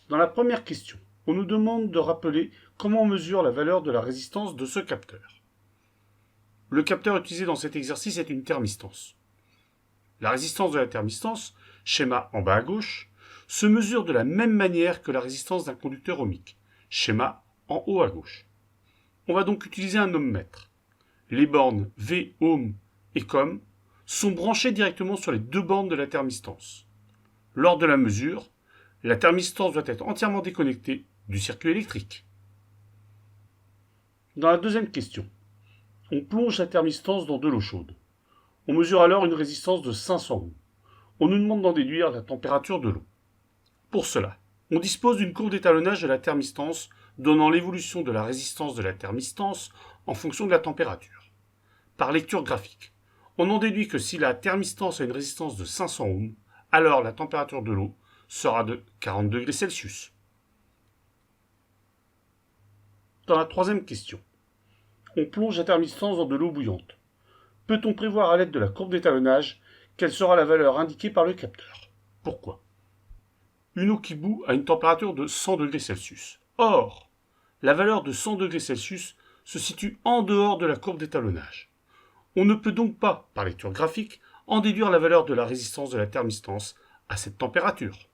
Dans la première question, on nous demande de rappeler comment on mesure la valeur de la résistance de ce capteur. Le capteur utilisé dans cet exercice est une thermistance. La résistance de la thermistance, schéma en bas à gauche, se mesure de la même manière que la résistance d'un conducteur ohmique, schéma en haut à gauche. On va donc utiliser un ohmmètre. Les bornes V, ohm et com sont branchées directement sur les deux bornes de la thermistance. Lors de la mesure, la thermistance doit être entièrement déconnectée du circuit électrique. Dans la deuxième question, on plonge la thermistance dans de l'eau chaude. On mesure alors une résistance de 500 ohms. On nous demande d'en déduire la température de l'eau. Pour cela, on dispose d'une courbe d'étalonnage de la thermistance donnant l'évolution de la résistance de la thermistance en fonction de la température. Par lecture graphique, on en déduit que si la thermistance a une résistance de 500 ohms, alors la température de l'eau sera de 40 degrés Celsius. Dans la troisième question, on plonge la thermistance dans de l'eau bouillante. Peut-on prévoir à l'aide de la courbe d'étalonnage quelle sera la valeur indiquée par le capteur? Pourquoi? Une eau qui bout a une température de 100 degrés Celsius. Or, la valeur de 100 degrés Celsius se situe en dehors de la courbe d'étalonnage. On ne peut donc pas, par lecture graphique, en déduire la valeur de la résistance de la thermistance à cette température.